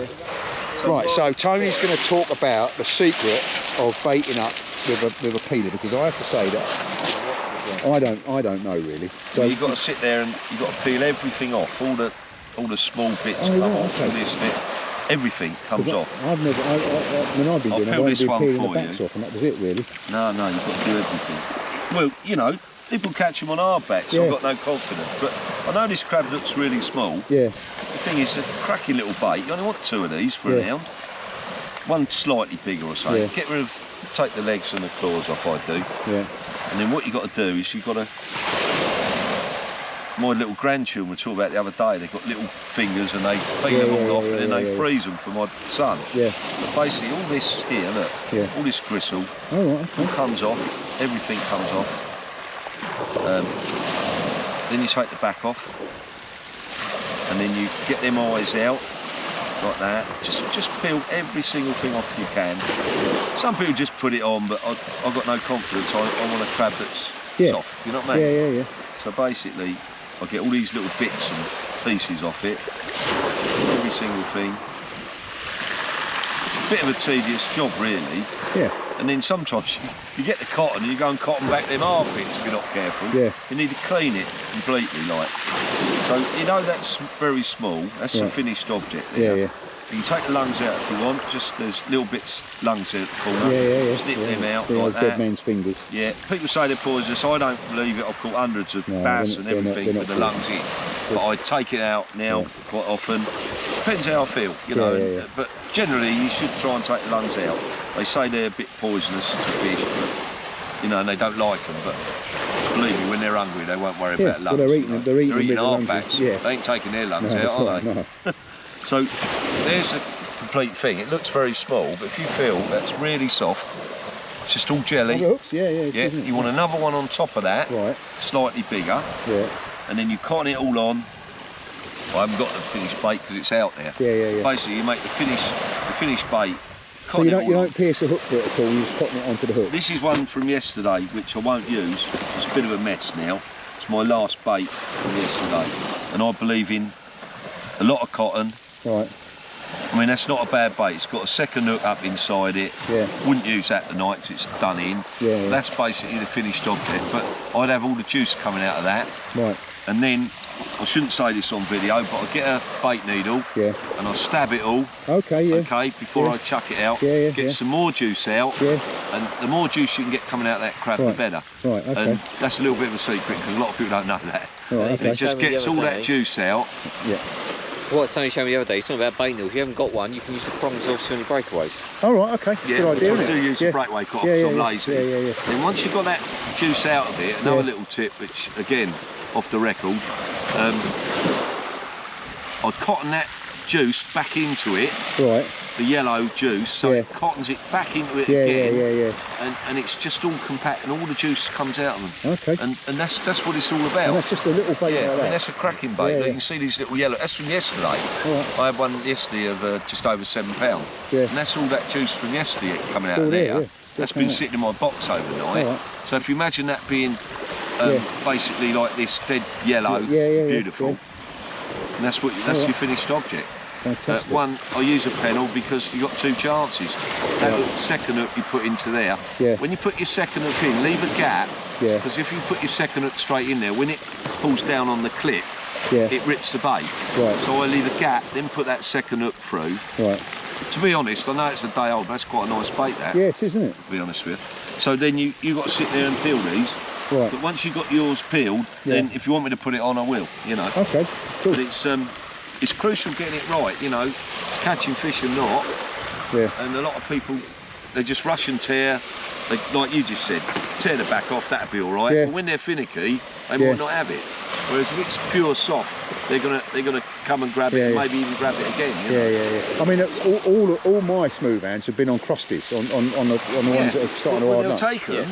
Right, so Tony's going to talk about the secret of baiting up with a peeler, because I have to say that I don't know really. So well, you've got to sit there and you've got to peel everything off, all the small bits come off, all this bit, everything comes off. When I've been doing it, I've only been peeling the backs off, and that was it really. No, you've got to do everything. Well, you know, people catch them on hard backs, so I've got no confidence. But I know this crab looks really small. Yeah. The thing is, a cracking little bait. You only want 2 of these for an hound. One slightly bigger or something. Yeah. Take the legs and the claws off, I do. Yeah. And then what you've got to do is you've got to... My little grandchildren were talking about the other day, they've got little fingers and they peel them all off and then they freeze them for my son. Yeah. But basically all this here, look, all this gristle, all comes off, everything comes off. Then you take the back off and then you get them eyes out like that. Just peel every single thing off you can. Some people just put it on, but I've got no confidence. I want a crab that's soft, you know what I mean? Yeah. So basically I get all these little bits and pieces off it, every single thing. It's a bit of a tedious job really. Yeah. And then sometimes you get the cotton and you go and cotton back them armpits if you're not careful. Yeah. You need to clean it completely, like. So you know that's very small, that's a finished object there. Yeah. You can take the lungs out if you want, just there's little bits lungs there at the corner. Snip them out like that. Dead men's fingers. Yeah, people say they're poisonous. I don't believe it. I've caught hundreds of bass and everything with the lungs in. But I take it out now quite often. Depends how I feel, you know. But generally you should try and take the lungs out. They say they're a bit poisonous to fish, but, you know, and they don't like them. But believe me, when they're hungry, they won't worry about lungs. Well, they're eating hardbacks. They ain't taking their lungs out, are they? No. So there's a complete thing. It looks very small, but if you feel that's really soft, it's just all jelly. Yeah. You want another one on top of that, slightly bigger. Yeah. And then you cotton it all on. I haven't got the finished bait because it's out there. Yeah. Basically, you make the finished bait. So you don't pierce the hook for it at all. You just cotton it onto the hook. This is one from yesterday, which I won't use. It's a bit of a mess now. It's my last bait from yesterday, and I believe in a lot of cotton. Right. I mean, that's not a bad bait. It's got a second hook up inside it. Yeah. Wouldn't use that tonight because it's done in. Yeah. That's basically the finished object, but I'd have all the juice coming out of that. Right. And then, I shouldn't say this on video, but I get a bait needle and I stab it all. Okay, before I chuck it out. Get some more juice out. And the more juice you can get coming out of that crab, the better. Right, okay. And that's a little bit of a secret because a lot of people don't know that. Right, okay. It just gets all that juice out. Yeah. What Tony showed me the other day, he's talking about bait needles. If you haven't got one, you can use the prongs also on your breakaways. Oh, right, okay. That's a good idea, isn't it? I do use the breakaway quite often, I'm lazy. Yeah. Then once you've got that juice out of it, another little tip, which again, off the record, I cotton that juice back into it. Right. The yellow juice, so it cottons it back into it again. And it's just all compact, and all the juice comes out of them. Okay. And that's what it's all about. And that's just a little bait like that. And that's a cracking bait. You can see these little yellow. That's from yesterday. Right. I had one yesterday of just over £7. And that's all that juice from yesterday coming out of there. That's been sitting in my box overnight. Right. So if you imagine that being basically like this dead yellow, beautiful. And that's your finished object. One, I use a pennel because you've got 2 chances. That second hook you put into there. When you put your second hook in, leave a gap. Because if you put your second hook straight in there, when it pulls down on the clip, it rips the bait. So I leave a gap, then put that second hook through. To be honest, I know it's a day old, but that's quite a nice bait, that. Yeah, it is, isn't it? To be honest with you. So then you've got to sit there and peel these. Right. But once you've got yours peeled, then if you want me to put it on, I will, you know. Okay, cool. But it's crucial getting it right, you know. It's catching fish or not. Yeah. And a lot of people, they just rush and tear. They, like you just said, tear the back off, that'd be all right. But when they're finicky, they might not have it. Whereas if it's pure soft, they're gonna come and grab it, and maybe even grab it again. You know? I mean, all my smooth hands have been on crusties, on the ones that are starting to harden up. They'll take them.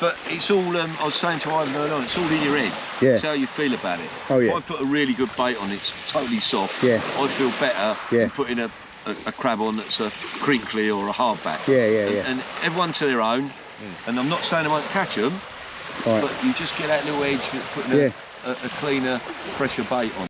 But it's all. I was saying to Ivan earlier on, it's all in your head. It's how you feel about it. If I put a really good bait on, it's totally soft. I feel better than putting a crab on that's a crinkly or a hardback. And everyone to their own. And I'm not saying I won't catch them, but you just get that little edge putting a cleaner, fresher bait on.